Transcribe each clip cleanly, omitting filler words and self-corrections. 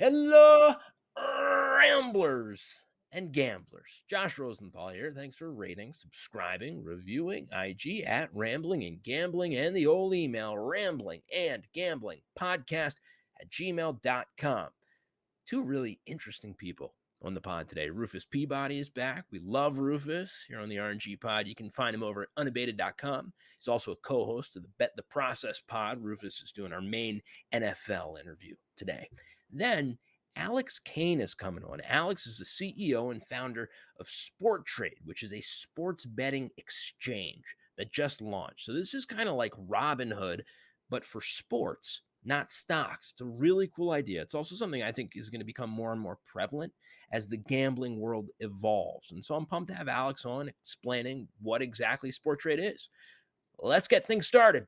Hello, ramblers and gamblers. Josh Rosenthal here. Thanks for rating, subscribing, reviewing IG at Rambling and Gambling and the old email rambling and gambling podcast at gmail.com. Two really interesting people on the pod today. Rufus Peabody is back. We love Rufus here on the RNG pod. You can find him over at unabated.com. He's also a co-host of the Bet the Process pod. Rufus is doing our main NFL interview today. Then Alex Kane is coming on. Alex is the CEO and founder of Sporttrade, which is a sports betting exchange that just launched. So this is kind of like Robinhood, but for sports, not stocks. It's a really cool idea. It's also something I think is going to become more and more prevalent as the gambling world evolves. And so I'm pumped to have Alex on explaining what exactly Sporttrade is. Let's get things started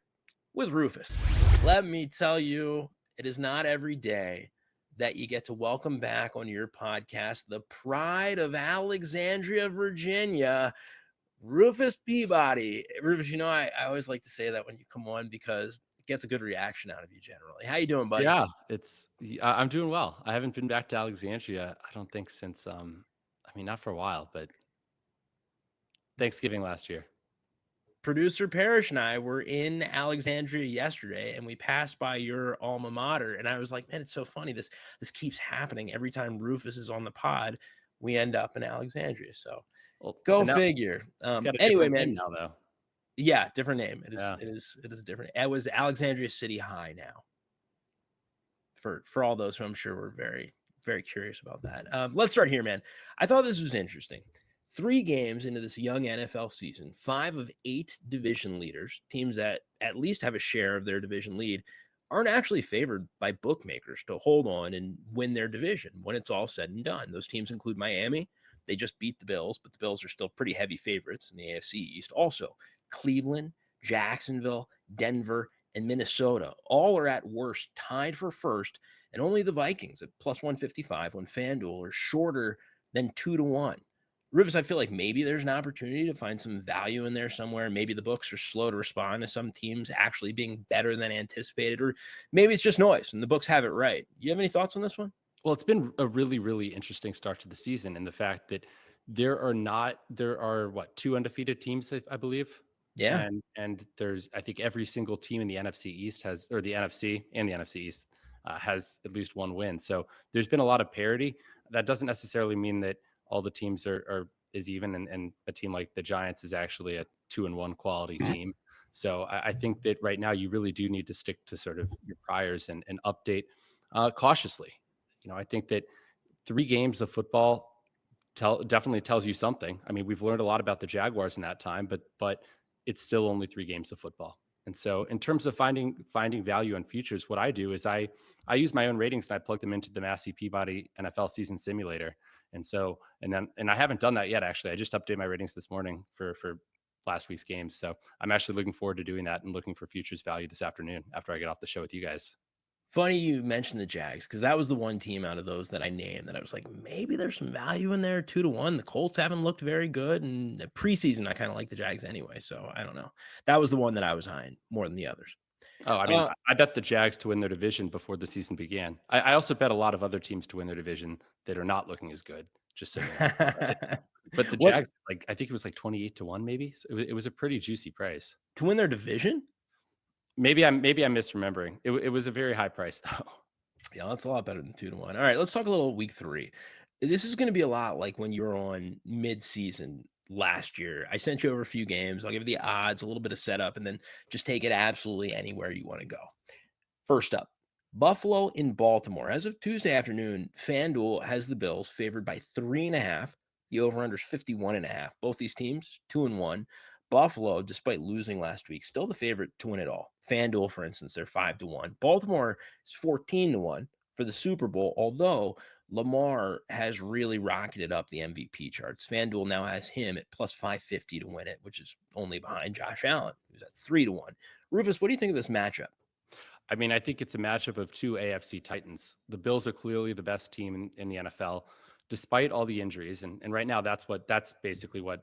with Rufus. Let me tell you, it is not every day that you get to welcome back on your podcast the pride of Alexandria, Virginia, Rufus Peabody. Rufus, I always like to say that when you come on because it gets a good reaction out of you generally. How you doing, buddy? Yeah, I'm doing well. I haven't been back to Alexandria, I don't think since not for a while, but Thanksgiving last year. Producer Parrish and I were in Alexandria yesterday, and we passed by your alma mater, and I was like, man, it's so funny. This keeps happening every time Rufus is on the pod. We end up in Alexandria. So Well, go and now figure. it's got a Anyway, different name man. now though. Yeah, different name. It is Yeah. it is it is different. It was Alexandria City High now. For all those who I'm sure were very, very curious about that. Let's start here, man. I thought this was interesting. 3 games into this young NFL season, 5 of 8 division leaders, teams that at least have a share of their division lead, aren't actually favored by bookmakers to hold on and win their division when it's all said and done. Those teams include Miami. They just beat the Bills, but the Bills are still pretty heavy favorites in the AFC East. Also, Cleveland, Jacksonville, Denver, and Minnesota all are at worst tied for first, and only the Vikings at plus 155 on FanDuel are shorter than 2-1. Rivers, I feel like maybe there's an opportunity to find some value in there somewhere. Maybe the books are slow to respond to some teams actually being better than anticipated, or maybe it's just noise and the books have it right. You have any thoughts on this one? Well, it's been a really, really interesting start to the season, and the fact that there are what, 2 undefeated teams, I believe? Yeah. And there's, I think, every single team in the NFC East has, or the NFC and the NFC East, has at least 1 win. So there's been a lot of parity. That doesn't necessarily mean that all the teams are is even, and a team like the Giants is actually a 2-1 quality team. So I think that right now you really do need to stick to sort of your priors and update cautiously. I think that 3 games of football definitely tells you something. I mean, we've learned a lot about the Jaguars in that time, but it's still only 3 games of football. And so in terms of finding value on futures, what I do is I use my own ratings and I plug them into the Massey Peabody NFL season simulator. And I haven't done that yet, actually. I just updated my ratings this morning for last week's games. So I'm actually looking forward to doing that and looking for futures value this afternoon after I get off the show with you guys. Funny you mentioned the Jags because that was the one team out of those that I named that I was like, maybe there's some value in there, 2-1. The Colts haven't looked very good, and preseason I kind of like the Jags anyway. So I don't know. That was the one that I was eyeing more than the others. Oh, I mean, Uh, I bet the Jags to win their division before the season began. I also bet a lot of other teams to win their division that are not looking as good, just so you know. But the what Jags, like, I think it was like 28-1 maybe? So it was a pretty juicy price. to win their division? Maybe I'm misremembering. It was a very high price, though. Yeah, that's a lot better than 2-1. All right, let's talk a little week 3. This is going to be a lot like when you were on mid-season last year. I sent you over a few games. I'll give you the odds, a little bit of setup, and then just take it absolutely anywhere you want to go. First up, Buffalo in Baltimore. As of Tuesday afternoon, FanDuel has the Bills favored by 3.5. The over-under is 51.5. Both these teams, 2-1. Buffalo, despite losing last week, still the favorite to win it all. FanDuel, for instance, they're 5-1. Baltimore is 14-1 for the Super Bowl, although Lamar has really rocketed up the MVP charts. FanDuel now has him at plus 550 to win it, which is only behind Josh Allen, who's at 3-1. Rufus, what do you think of this matchup? I mean, I think it's a matchup of 2 AFC Titans. The Bills are clearly the best team in the NFL, despite all the injuries. And right now, that's basically what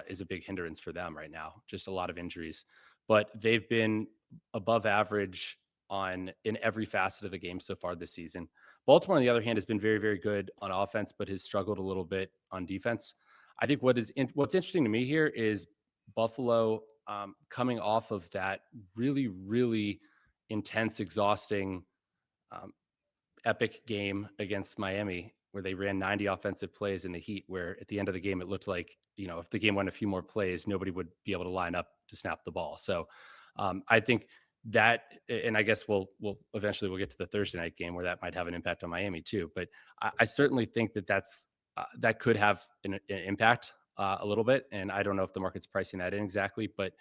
is a big hindrance for them right now. Just a lot of injuries, but they've been above average in every facet of the game so far this season. Baltimore, on the other hand, has been very, very good on offense, but has struggled a little bit on defense. I think what's interesting to me here is Buffalo coming off of that really, really intense, exhausting, um, epic game against Miami where they ran 90 offensive plays in the heat, where at the end of the game, it looked like, if the game went a few more plays, nobody would be able to line up to snap the ball. So I think that, and I guess we'll eventually we'll get to the Thursday night game where that might have an impact on Miami too. But I certainly think that could have an impact a little bit. And I don't know if the market's pricing that in exactly, but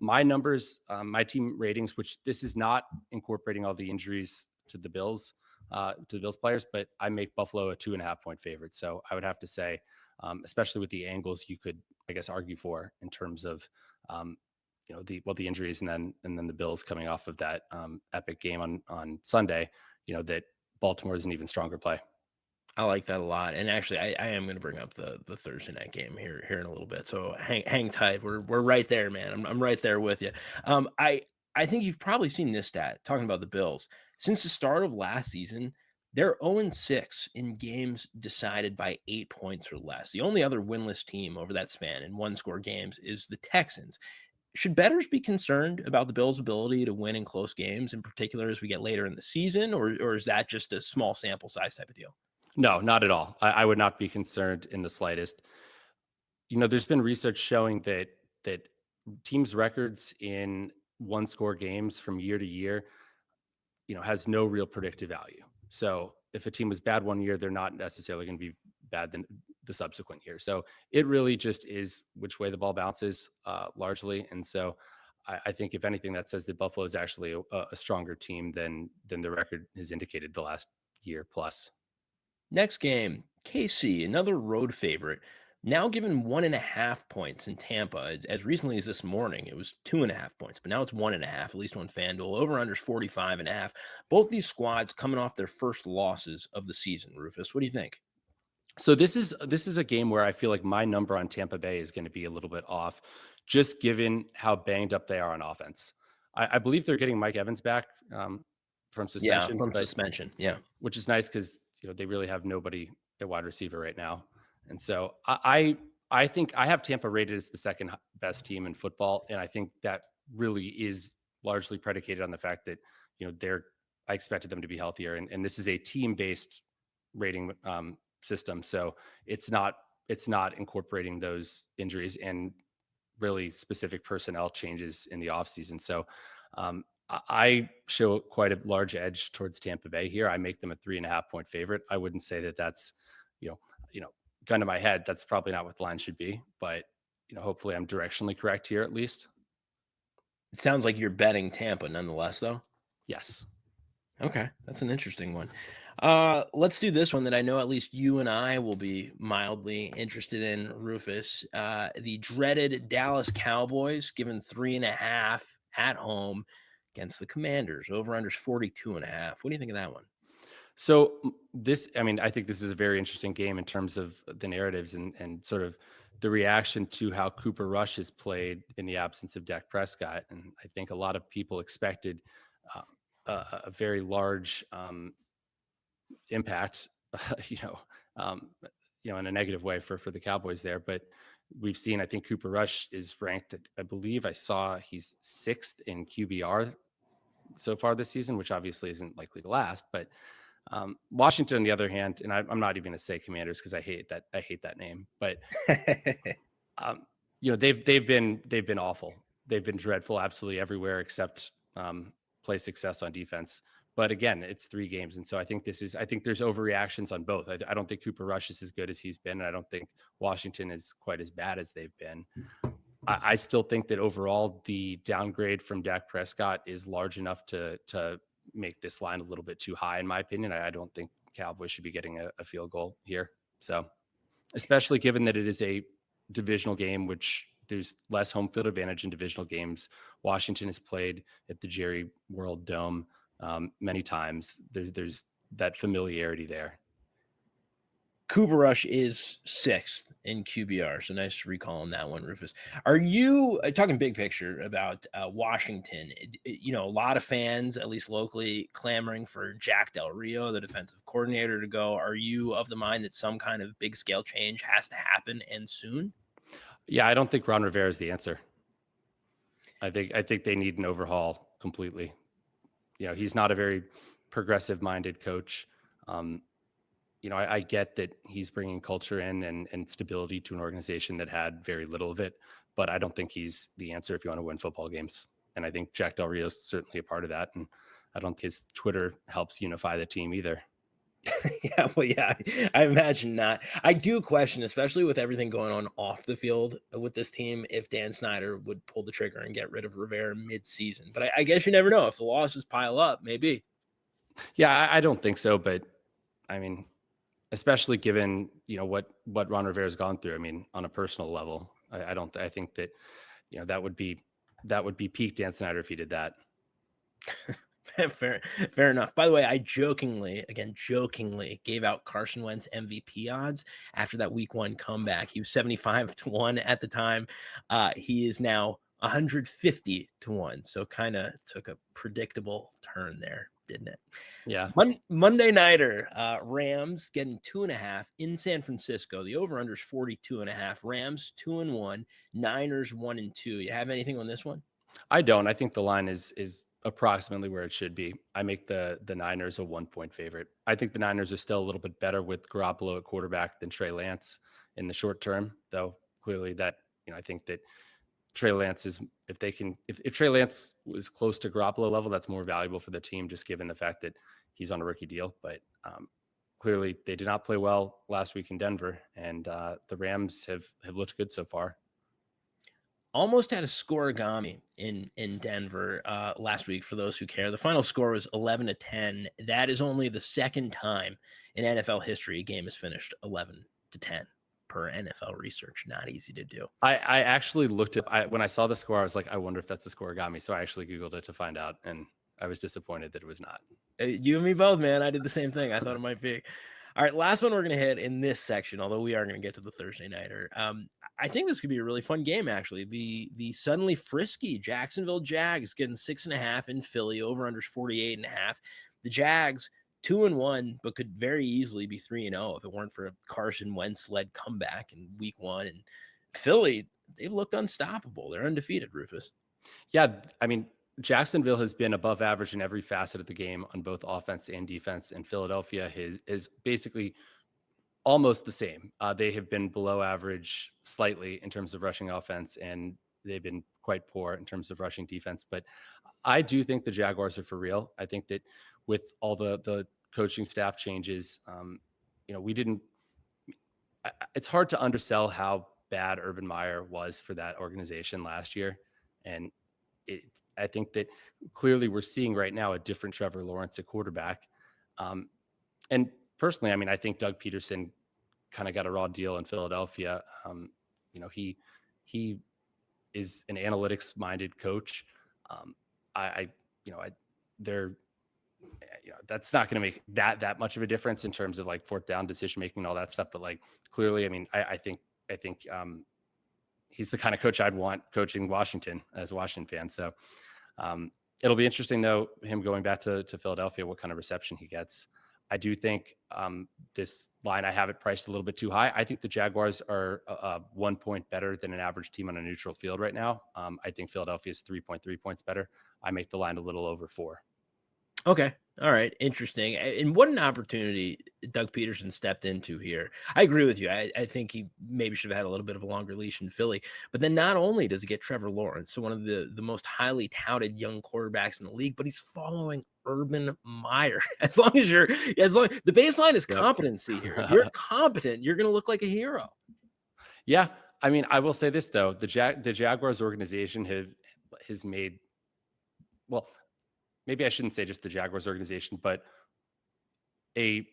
my numbers, my team ratings, which this is not incorporating all the injuries to the Bills players, but I make Buffalo a 2.5 point favorite. So I would have to say, especially with the angles you could, I guess, argue for in terms of, the injuries and then the Bills coming off of that epic game on Sunday, that Baltimore is an even stronger play. I like that a lot. And actually, I am going to bring up the Thursday night game here in a little bit. So hang tight. We're right there, man. I'm right there with you. I think you've probably seen this stat talking about the Bills. Since the start of last season, they're 0-6 in games decided by 8 points or less. The only other winless team over that span in one-score games is the Texans. Should bettors be concerned about the Bills' ability to win in close games, in particular as we get later in the season, or is that just a small sample size type of deal? No, not at all. I would not be concerned in the slightest. There's been research showing that teams' records in one score games from year to year, has no real predictive value. So if a team was bad one year, they're not necessarily going to be bad the subsequent year. So it really just is which way the ball bounces, largely. And so I think if anything, that says that Buffalo is actually a stronger team than the record has indicated the last year plus. Next game, KC, another road favorite, now given 1.5 points in Tampa. As recently as this morning, it was 2.5 points, but now it's 1.5, at least on FanDuel. Over under 45.5. Both these squads coming off their first losses of the season. Rufus, what do you think? So this is a game where I feel like my number on Tampa Bay is going to be a little bit off, just given how banged up they are on offense. I believe they're getting Mike Evans back from Yeah, suspension, from but suspension. Yeah. which is nice because they really have nobody at wide receiver right now. And so I think I have Tampa rated as the second best team in football, and I think that really is largely predicated on the fact that I expected them to be healthier, and this is a team based rating system, so it's not incorporating those injuries and really specific personnel changes in the offseason. So I show quite a large edge towards Tampa Bay here. I make them a 3.5 point favorite. I wouldn't say that that's, you know, gun to my head. That's probably not what the line should be, but hopefully I'm directionally correct here at least. It sounds like you're betting Tampa nonetheless, though. Yes. Okay, that's an interesting one. Let's do this one that I know at least you and I will be mildly interested in, Rufus. The dreaded Dallas Cowboys given 3.5 at home against the Commanders. Over unders 42.5. What do you think of that one? So I think this is a very interesting game in terms of the narratives and sort of the reaction to how Cooper Rush has played in the absence of Dak Prescott. And I think a lot of people expected uh, a very large impact, you know, um, in a negative way for the Cowboys there. But we've seen, I think Cooper Rush is ranked, I believe I saw he's 6th in QBR so far this season, which obviously isn't likely to last. But Washington, on the other hand, and I'm not even going to say Commanders because I hate that name, but um, they've been awful. They've been dreadful, absolutely everywhere except play success on defense. But again, it's 3 games, and so I think there's overreactions on both. I don't think Cooper Rush is as good as he's been, and I don't think Washington is quite as bad as they've been. I still think that overall the downgrade from Dak Prescott is large enough to make this line a little bit too high, in my opinion. I don't think Cowboys should be getting a field goal here. So, especially given that it is a divisional game, which there's less home field advantage in divisional games. Washington has played at the Jerry World Dome many times. There's that familiarity there. Cooper Rush is 6th in QBR, so nice recall on that one, Rufus. Are you talking big picture about Washington? A lot of fans, at least locally, clamoring for Jack Del Rio, the defensive coordinator, to go. Are you of the mind that some kind of big scale change has to happen and soon? Yeah, I don't think Ron Rivera is the answer. I think they need an overhaul completely. He's not a very progressive minded coach. I get that he's bringing culture in and stability to an organization that had very little of it, but I don't think he's the answer if you want to win football games. And I think Jack Del Rio is certainly a part of that. And I don't think his Twitter helps unify the team either. Yeah, I imagine not. I do question, especially with everything going on off the field with this team, if Dan Snyder would pull the trigger and get rid of Rivera mid-season. But I guess you never know. If the losses pile up, maybe. Yeah, I don't think so. But I mean, especially given what Ron Rivera's gone through. I mean, on a personal level, I think that that would be peak Dan Snyder if he did that. Fair enough. By the way, I jokingly gave out Carson Wentz MVP odds after that week 1 comeback. He was 75-1 at the time. He is now 150-1. So kind of took a predictable turn there, didn't it? Yeah. Monday nighter, Rams getting 2.5 in San Francisco. The over-under is 42.5. Rams 2-1, Niners 1-2. You have anything on this one? I don't. I think the line is approximately where it should be. I make the Niners a 1-point favorite. I think the Niners are still a little bit better with Garoppolo at quarterback than Trey Lance in the short term, though clearly that, I think that Trey Lance is, if Trey Lance was close to Garoppolo level, that's more valuable for the team, just given the fact that he's on a rookie deal. But clearly they did not play well last week in Denver, and the Rams have looked good so far. Almost had a scoregami in Denver last week, for those who care. The final score was 11-10. That is only the second time in NFL history a game is finished 11-10 per NFL research. Not easy to do. I actually looked at, when I saw the score, I was like, I wonder if that's the scoregami. So I actually Googled it to find out, and I was disappointed that it was not. You and me both, man. I did the same thing. I thought it might be. All right, last one we're going to hit in this section, although we are going to get to the Thursday nighter. I think this could be a really fun game, actually. The suddenly frisky Jacksonville Jags getting 6.5 in Philly, over under 48.5. The Jags 2-1, but could very easily be 3-0 if it weren't for a Carson Wentz-led comeback in week 1. And Philly, they've looked unstoppable. They're undefeated, Rufus. Yeah, I mean, Jacksonville has been above average in every facet of the game on both offense and defense, and Philadelphia is basically almost the same. They have been below average slightly in terms of rushing offense, and they've been quite poor in terms of rushing defense. But I do think the Jaguars are for real. I think that with all the coaching staff changes, it's hard to undersell how bad Urban Meyer was for that organization last year. And I think that clearly we're seeing right now a different Trevor Lawrence at quarterback. And personally, I mean, I think Doug Peterson kind of got a raw deal in Philadelphia. He is an analytics minded coach. That's not going to make that much of a difference in terms of like fourth down decision making and all that stuff. But like clearly, I mean, I think he's the kind of coach I'd want coaching Washington as a Washington fan. So it'll be interesting though, him going back to Philadelphia, what kind of reception he gets. I do think this line, I have it priced a little bit too high. I think the Jaguars are 1 point better than an average team on a neutral field right now. I think Philadelphia is 3.3 points better. I make the line a little over 4. Okay. All right. Interesting. And what an opportunity Doug Peterson stepped into here. I agree with you. I think he maybe should have had a little bit of a longer leash in Philly. But then not only does he get Trevor Lawrence, so one of the most highly touted young quarterbacks in the league, but he's following Urban Meyer. As long as the baseline is competency here. If you're competent, you're going to look like a hero. Yeah. I mean, I will say this though, the Jaguars organization has made, well, maybe I shouldn't say just the Jaguars organization, but a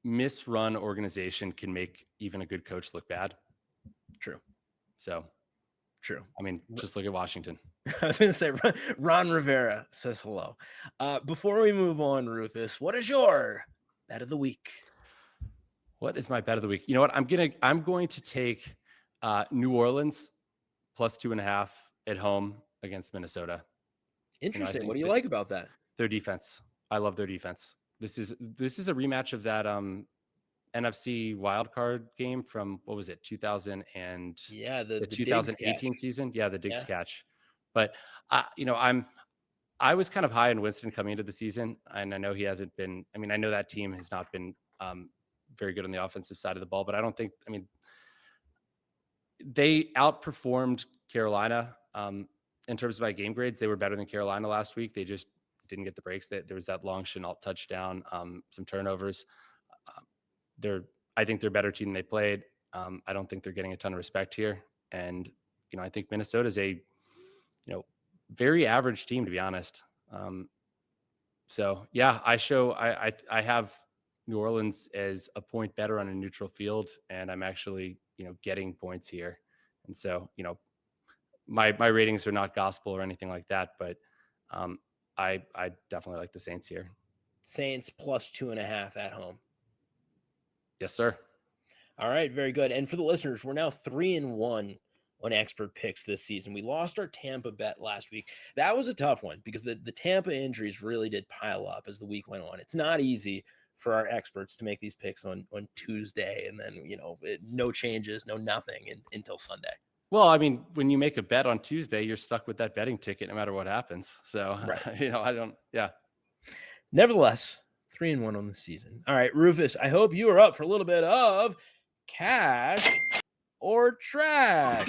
misrun organization can make even a good coach look bad. True. So true. I mean, just look at Washington. I was going to say Ron Rivera says hello. Before we move on, Rufus, what is your bet of the week? What is my bet of the week? You know what? I'm going to take New Orleans plus 2.5 at home against Minnesota. I Interesting. What think do you that like about that? their defense. I love their defense. This is a rematch of that NFC wildcard game from, what was it, 2000 and Yeah, the the Diggs catch. 2018 season? Yeah, the Diggs Yeah. catch. But I was kind of high on Winston coming into the season, and I know he hasn't been. I mean, I know that team has not been very good on the offensive side of the ball, but I don't think. I mean, they outperformed Carolina in terms of my game grades. They were better than Carolina last week. They just didn't get the breaks. There was that long Chenault touchdown, some turnovers. They're, I think they're a better team than they played. I don't think they're getting a ton of respect here, and I think Minnesota is a very average team, to be honest. So yeah, I have New Orleans as a point better on a neutral field, and I'm actually getting points here, and so my ratings are not gospel or anything like that, but I definitely like the Saints here. Saints plus 2.5 at home. Yes, sir. All right, very good. And for the listeners, we're now 3-1 on expert picks this season. We lost our Tampa bet last week. That was a tough one because the Tampa injuries really did pile up as the week went on. It's not easy for our experts to make these picks on Tuesday and then, no changes, no nothing until Sunday. Well, I mean, when you make a bet on Tuesday, you're stuck with that betting ticket no matter what happens. So, right. I don't, yeah. Nevertheless, 3-1 on the season. All right, Rufus, I hope you are up for a little bit of cash or trash.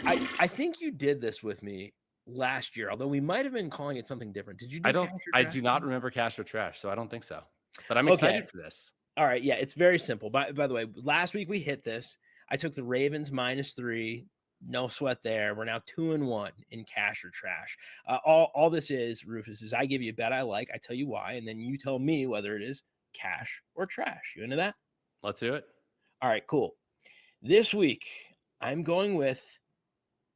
I think you did this with me last year, although we might have been calling it something different. Did you do cash or trash? I do not remember cash or trash, so I don't think so. But I'm excited for this. All right, yeah, it's very simple. By the way, last week we hit this. I took the Ravens -3. No sweat there. We're now 2-1 in cash or trash. All this is, Rufus, is I give you a bet I like. I tell you why, and then you tell me whether it is cash or trash. You into that? Let's do it. All right, cool. This week, I'm going with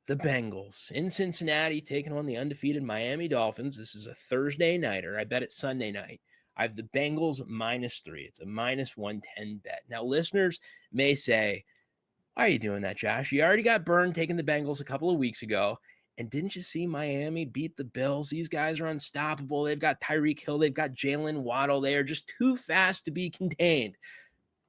the Bengals in Cincinnati taking on the undefeated Miami Dolphins. This is a Thursday nighter. I bet it's Sunday night. I have the Bengals -3. It's a -110 bet. Now, listeners may say, why are you doing that, Josh? You already got burned taking the Bengals a couple of weeks ago. And didn't you see Miami beat the Bills? These guys are unstoppable. They've got Tyreek Hill. They've got Jalen Waddle. They are just too fast to be contained.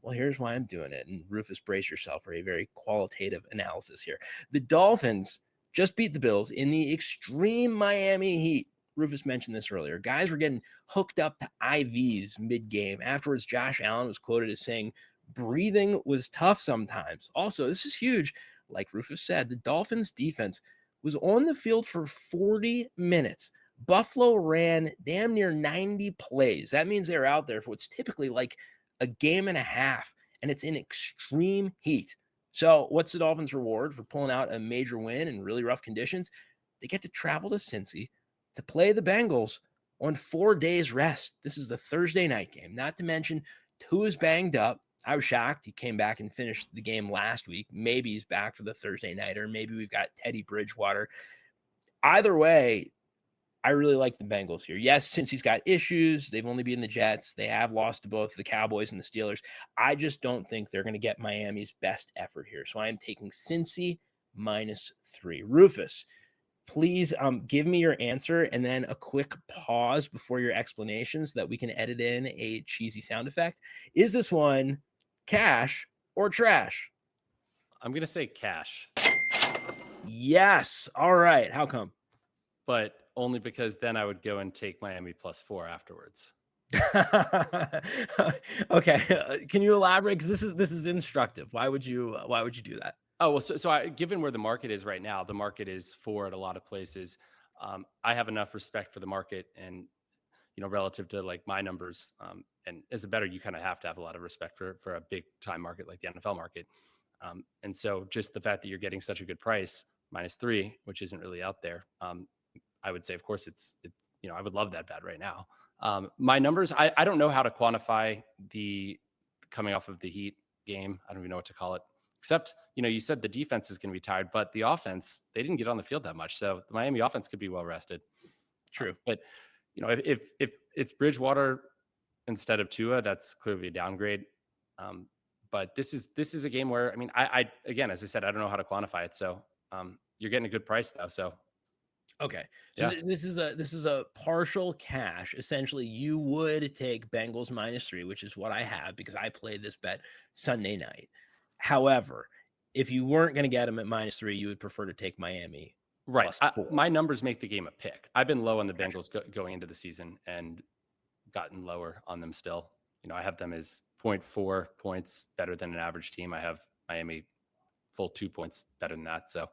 Well, here's why I'm doing it. And Rufus, brace yourself for a very qualitative analysis here. The Dolphins just beat the Bills in the extreme Miami heat. Rufus mentioned this earlier. Guys were getting hooked up to IVs mid-game. Afterwards, Josh Allen was quoted as saying, breathing was tough sometimes. Also, this is huge. Like Rufus said, the Dolphins defense was on the field for 40 minutes. Buffalo ran damn near 90 plays. That means they're out there for what's typically like a game and a half, and it's in extreme heat. So what's the Dolphins' reward for pulling out a major win in really rough conditions? They get to travel to Cincy to play the Bengals on 4 days rest. This is the Thursday night game. Not to mention, Tua's banged up. I was shocked. He came back and finished the game last week. Maybe he's back for the Thursday nighter. Maybe we've got Teddy Bridgewater. Either way, I really like the Bengals here. Yes, since he's got issues, they've only beaten the Jets. They have lost to both the Cowboys and the Steelers. I just don't think they're going to get Miami's best effort here. So I am taking Cincy -3. Rufus, please give me your answer and then a quick pause before your explanation so that we can edit in a cheesy sound effect. Is this one cash or trash? I'm going to say cash. Yes. All right. How come? But only because then I would go and take Miami +4 afterwards. Okay. Can you elaborate? Because this is instructive. Why would you do that? Oh, well, so given where the market is right now, the market is 4 at a lot of places. I have enough respect for the market and, relative to like my numbers. And as a bettor, you kind of have to have a lot of respect for a big time market like the NFL market. And so just the fact that you're getting such a good price, -3, which isn't really out there. I would say, of course, it's I would love that bet right now. My numbers, I don't know how to quantify the coming off of the Heat game. I don't even know what to call it. Except, you said the defense is going to be tired, but the offense, they didn't get on the field that much. So the Miami offense could be well rested. True. But, if it's Bridgewater instead of Tua, that's clearly a downgrade. But this is a game where, I mean, I again, as I said, I don't know how to quantify it. So you're getting a good price though. So Okay. So yeah. this is a partial cash. Essentially, you would take Bengals -3, which is what I have because I played this bet Sunday night. However, if you weren't going to get them at -3, you would prefer to take Miami Right. +4. My numbers make the game a pick. I've been low on the Gotcha. Bengals going into the season and gotten lower on them still. I have them as zero 0.4 points better than an average team. I have Miami full 2 points better than that. So,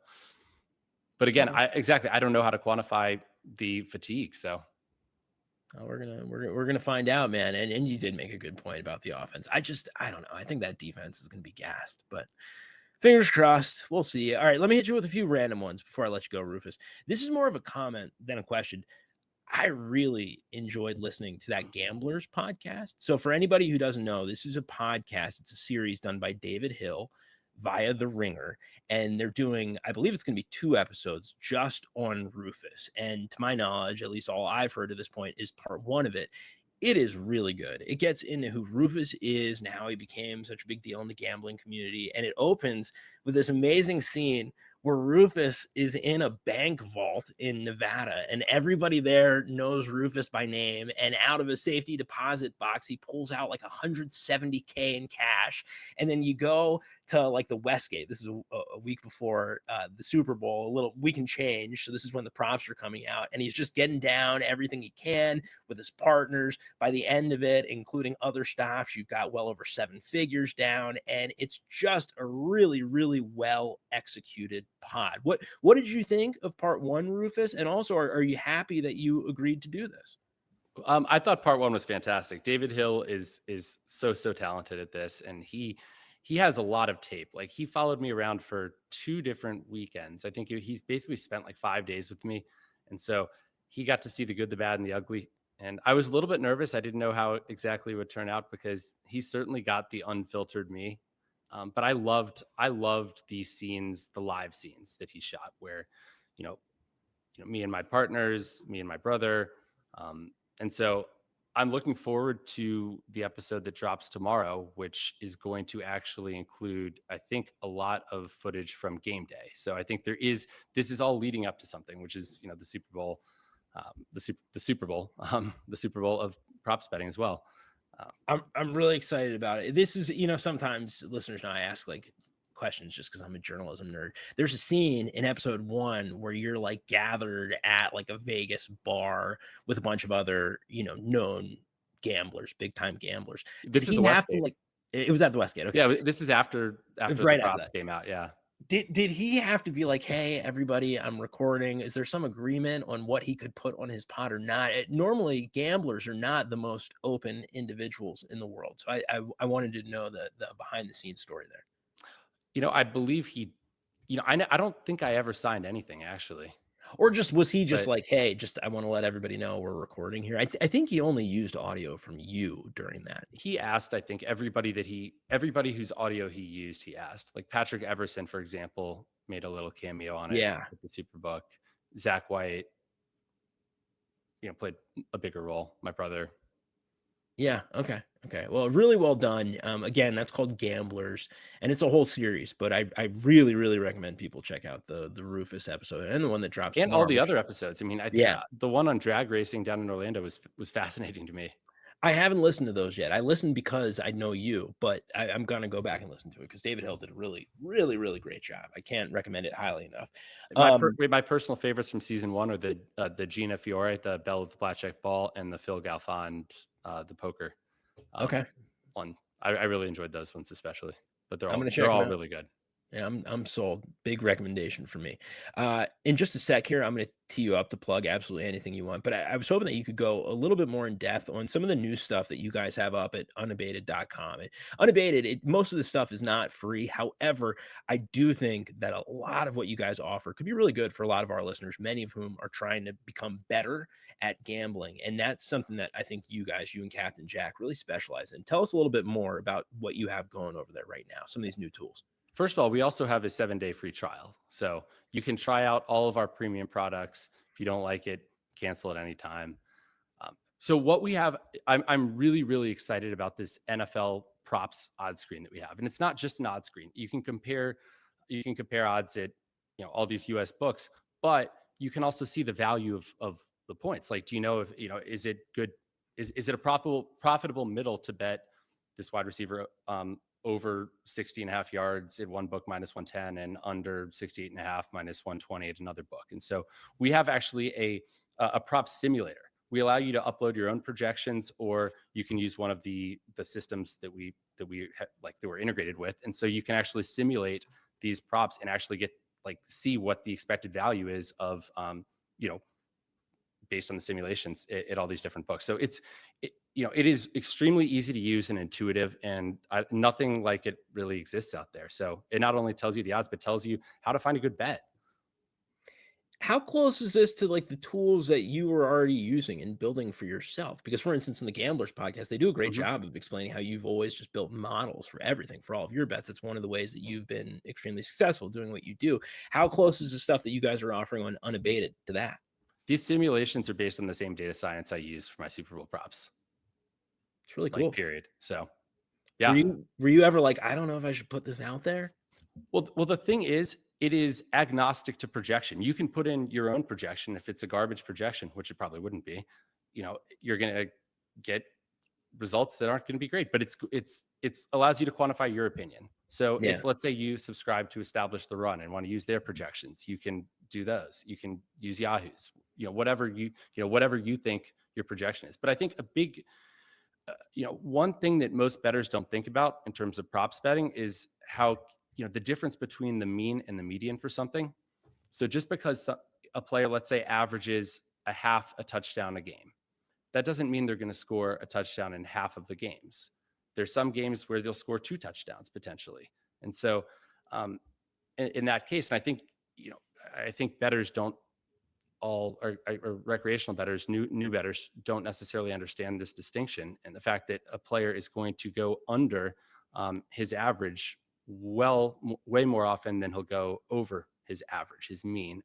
but again, Okay. I don't know how to quantify the fatigue. So We're gonna find out, man. And you did make a good point about the offense. I don't know. I think that defense is gonna be gassed, but fingers crossed. We'll see. All right, let me hit you with a few random ones before I let you go, Rufus. This is more of a comment than a question. I really enjoyed listening to that Gamblers podcast. So, for anybody who doesn't know, this is a podcast. It's a series done by David Hill via The Ringer. And they're doing, I believe it's going to be 2 episodes just on Rufus. And to my knowledge, at least all I've heard to this point is part 1 of it. It is really good. It gets into who Rufus is and how he became such a big deal in the gambling community. And it opens with this amazing scene where Rufus is in a bank vault in Nevada and everybody there knows Rufus by name. And out of a safety deposit box, he pulls out like $170K in cash. And then you go to like the Westgate. This is a week before the Super Bowl, a little week and change. So this is when the props are coming out and he's just getting down everything he can with his partners. By the end of it, including other stops, you've got well over 7 figures down. And it's just a really, really well executed pod. What did you think of part 1, Rufus? And also, are you happy that you agreed to do this? I thought part 1 was fantastic. David Hill is so talented at this, and he has a lot of tape. Like, he followed me around for 2 different weekends. I think he's basically spent like 5 days with me, and so he got to see the good, the bad, and the ugly. And I was a little bit nervous. I didn't know how exactly it would turn out because he certainly got the unfiltered me. But I loved the scenes, the live scenes that he shot, where you know me and my partners, me and my brother. And so I'm looking forward to the episode that drops tomorrow, which is going to actually include, I think, a lot of footage from game day. So I think this is all leading up to something, which is, the Super Bowl, the Super Bowl, the Super Bowl of props betting as well. I'm really excited about it. This is, sometimes listeners and I ask like questions just because I'm a journalism nerd. There's a scene in episode 1 where you're like gathered at like a Vegas bar with a bunch of other, known gamblers, big time gamblers. Did This is the he have to Westgate. like? It was at the Westgate. Okay, Yeah, this is after the right after props that. came out. Yeah. Did he have to be like, "Hey, everybody, I'm recording"? Is there some agreement on what he could put on his pod or not? Normally, gamblers are not the most open individuals in the world, so I wanted to know the behind the scenes story there. I believe I don't think I ever signed anything actually, Or just was he just but like, "Hey, just I want to let everybody know we're recording here." I think he only used audio from you during that. he asked, I think everybody whose audio he used, he asked. Like Patrick Everson, for example, made a little cameo on it Yeah. with the Superbook. Zach White, played a bigger role. My brother. Yeah. Okay. Okay. Well, really well done. Again, that's called Gamblers, and it's a whole series. But I really, really recommend people check out the Rufus episode and the one that drops And all tomorrow. the other episodes. I mean, Yeah, the one on drag racing down in Orlando was fascinating to me. I haven't listened to those yet. I listened because I know you, but I'm gonna go back and listen to it because David Hill did a really, really, really great job. I can't recommend it highly enough. My personal favorites from season 1 are the Gina Fiore, the Belle of the Blackjack Ball, and the Phil Galfond, the poker. Okay, One. I really enjoyed those ones especially, but I'm gonna they're check them all out. really good. Yeah, I'm sold. Big recommendation for me. In just a sec here, I'm going to tee you up to plug absolutely anything you want. But I was hoping that you could go a little bit more in depth on some of the new stuff that you guys have up at unabated.com. Unabated, most of the stuff is not free. However, I do think that a lot of what you guys offer could be really good for a lot of our listeners, many of whom are trying to become better at gambling. And that's something that I think you and Captain Jack really specialize in. Tell us a little bit more about what you have going over there right now, some of these new tools. First of all, we also have a 7-day free trial. So you can try out all of our premium products. If you don't like it, cancel at any time. So what we have, I'm really, really excited about this NFL props odds screen that we have. And it's not just an odds screen. You can compare odds at, all these US books, but you can also see the value of the points. Like, do you know if, is it good? Is it a profitable middle to bet this wide receiver over 60.5 yards at one book -110 and under 68.5 -120 at another book? And so we have actually a prop simulator. We allow you to upload your own projections, or you can use one of the systems that we're integrated with. And so you can actually simulate these props and actually get see what the expected value is of, based on the simulations at all these different books. So it is extremely easy to use and intuitive, and nothing like it really exists out there. So it not only tells you the odds, but tells you how to find a good bet. How close is this to the tools that you were already using and building for yourself? Because, for instance, in the Gamblers podcast, they do a great Mhm. job of explaining how you've always just built models for everything, for all of your bets. It's one of the ways that you've been extremely successful doing what you do. How close is the stuff that you guys are offering on Unabated to that? These simulations are based on the same data science I use for my Super Bowl props, It's really cool. period. So, Were yeah. you ever like, I don't know if I should put this out there? Well, the thing is, it is agnostic to projection. You can put in your own projection. If it's a garbage projection, which it probably wouldn't be, you're going to get results that aren't going to be great, but it's allows you to quantify your opinion. So Yeah. if, let's say, you subscribe to Establish the Run and want to use their projections, you can do those. You can use Yahoo's, whatever you think your projection is. But I think a big, one thing that most bettors don't think about in terms of props betting is how, the difference between the mean and the median for something. So just because a player, let's say, averages a half a touchdown a game, that doesn't mean they're going to score a touchdown in half of the games. There's some games where they'll score 2 touchdowns potentially. And so in that case, and I think bettors don't all, or recreational bettors, new bettors don't necessarily understand this distinction, and the fact that a player is going to go under his average way more often than he'll go over his average, his mean,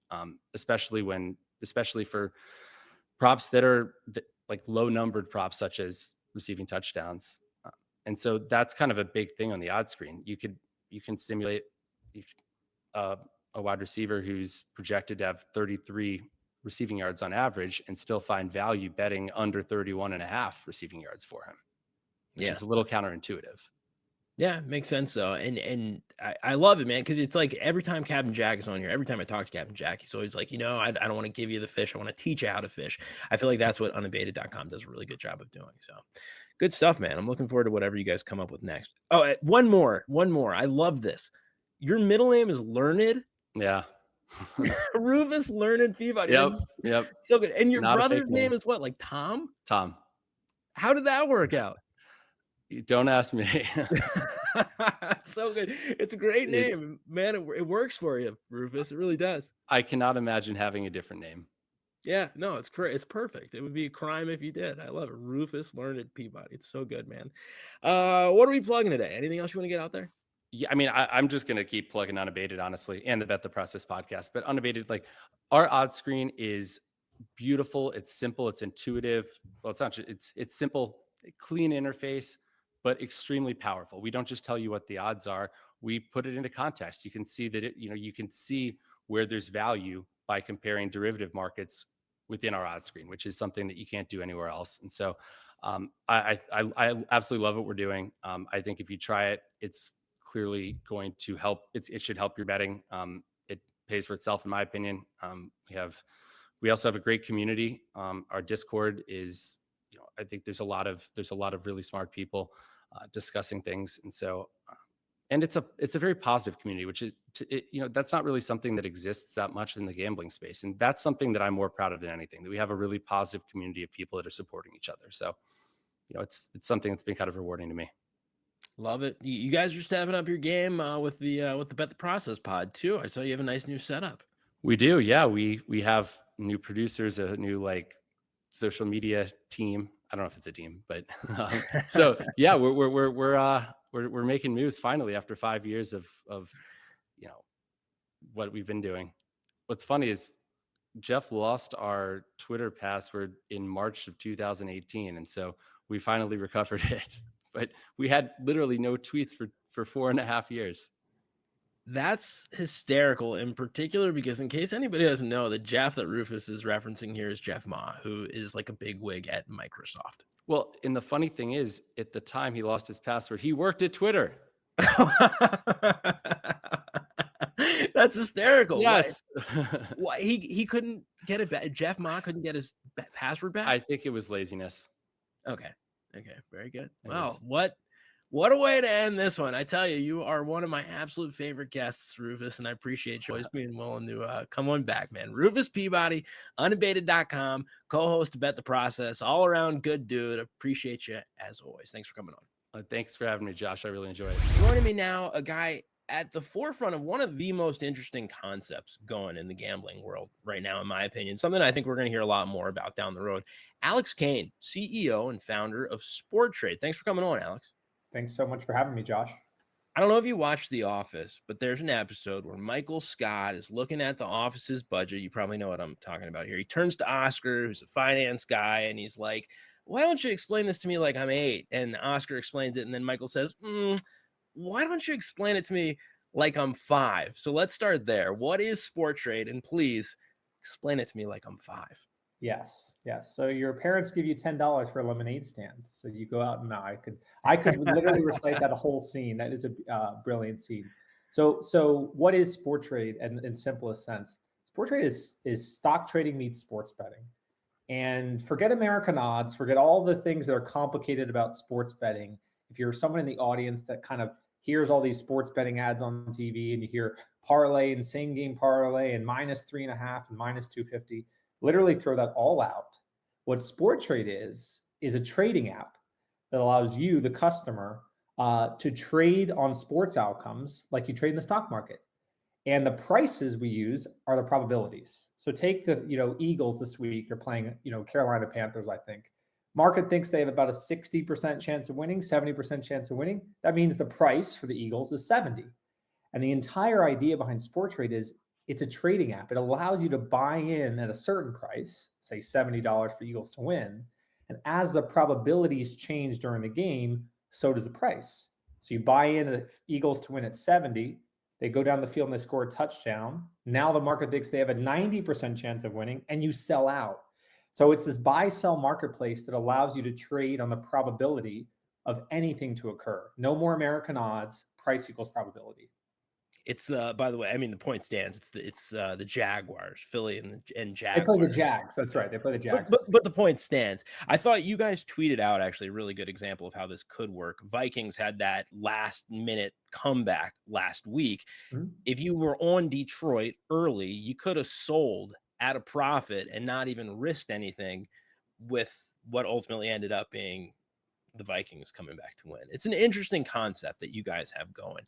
especially for props that are like low numbered props, such as receiving touchdowns. And so that's kind of a big thing on the odds screen. You can simulate a wide receiver who's projected to have 33 receiving yards on average and still find value betting under 31.5 receiving yards for him, which is a little counterintuitive. Yeah, makes sense though. And I love it, man, because it's like every time Captain Jack is on here, every time I talk to Captain Jack, he's always like, I don't want to give you the fish. I want to teach you how to fish. I feel like that's what unabated.com does a really good job of doing. So good stuff, man. I'm looking forward to whatever you guys come up with next. Oh, one more. I love this. Your middle name is Learned. Yeah. Rufus Learned Peabody. Yep. So good. And your Not brother's name is what? Like Tom? Tom. How did that work out? You don't ask me. So good. It's a great name, man. It works for you, Rufus. It really does. I cannot imagine having a different name. Yeah, no, it's perfect. It would be a crime if you did. I love it. Rufus Learned Peabody. It's so good, man. What are we plugging today? Anything else you want to get out there? Yeah, I mean, I'm just going to keep plugging Unabated, honestly, and the Bet the Process podcast. But Unabated, like, our odds screen is beautiful. It's simple. It's intuitive. Well, it's not. It's simple, clean interface, but extremely powerful. We don't just tell you what the odds are. We put it into context. You can see that you can see where there's value by comparing derivative markets within our odds screen, which is something that you can't do anywhere else. And so I absolutely love what we're doing. I think if you try it, it's clearly going to help. It should help your betting. It pays for itself, in my opinion. We also have a great community. Our Discord is, I think there's a lot of really smart people discussing things, and so and it's a very positive community, which is that's not really something that exists that much in the gambling space, and that's something that I'm more proud of than anything. That we have a really positive community of people that are supporting each other. So it's something that's been kind of rewarding to me. Love it. You guys are stepping up your game with the Bet the Process pod too. I saw you have a nice new setup. We do, yeah. We have new producers, a new social media team. I don't know if it's a team, but so yeah, we're making moves finally after 5 years of what we've been doing. What's funny is Jeff lost our Twitter password in March of 2018, and so we finally recovered it but we had literally no tweets for 4.5 years. That's hysterical, in particular because, in case anybody doesn't know, the Jeff that Rufus is referencing here is Jeff Ma, who is like a big wig at Microsoft. Well, and the funny thing is, at the time he lost his password, he worked at Twitter. That's hysterical. Yes. Why he couldn't get it back? Jeff Ma couldn't get his password back? I think it was laziness. Okay. Okay. Very good. It Wow. was. What a way to end this one. I tell you, you are one of my absolute favorite guests, Rufus, and I appreciate you always being willing to come on back, man. Rufus Peabody, unabated.com, co-host of Bet the Process, all around good dude. Appreciate you as always. Thanks for coming on. Thanks for having me, Josh. I really enjoy it. Joining me now, a guy at the forefront of one of the most interesting concepts going in the gambling world right now, in my opinion, something I think we're going to hear a lot more about down the road. Alex Kane, CEO and founder of Sporttrade. Thanks for coming on, Alex. Thanks so much for having me, Josh. I don't know if you watched The Office, but there's an episode where Michael Scott is looking at the office's budget. You probably know what I'm talking about here. He turns to Oscar, who's a finance guy, and he's like, why don't you explain this to me like I'm 8? And Oscar explains it, and then Michael says, why don't you explain it to me like I'm 5? So let's start there. What is Sporttrade? And please explain it to me like I'm 5. Yes. So your parents give you $10 for a lemonade stand. So you go out and I could literally recite that whole scene. That is a brilliant scene. So what is Sporttrade in simplest sense? Sporttrade is stock trading meets sports betting. And forget American odds, forget all the things that are complicated about sports betting. If you're someone in the audience that kind of hears all these sports betting ads on TV and you hear parlay and same game parlay and -3.5 and -250, literally throw that all out. What Sporttrade is a trading app that allows you, the customer, to trade on sports outcomes like you trade in the stock market. And the prices we use are the probabilities. So take the Eagles this week. They're playing Carolina Panthers, I think. Market thinks they have about a 60% chance of winning, 70% chance of winning. That means the price for the Eagles is 70. And the entire idea behind Sporttrade is it's a trading app. It allows you to buy in at a certain price, say $70 for Eagles to win. And as the probabilities change during the game, so does the price. So you buy in the Eagles to win at 70. They go down the field and they score a touchdown. Now the market thinks they have a 90% chance of winning, and you sell out. So it's this buy-sell marketplace that allows you to trade on the probability of anything to occur. No more American odds, price equals probability. It's by the way, I mean the point stands. It's the Jaguars, Philly and Jaguars. They play the Jags. That's right. They play the Jags. But the point stands. I thought you guys tweeted out actually a really good example of how this could work. Vikings had that last minute comeback last week. Mm-hmm. If you were on Detroit early, you could have sold at a profit and not even risked anything with what ultimately ended up being the Vikings coming back to win. It's an interesting concept that you guys have going.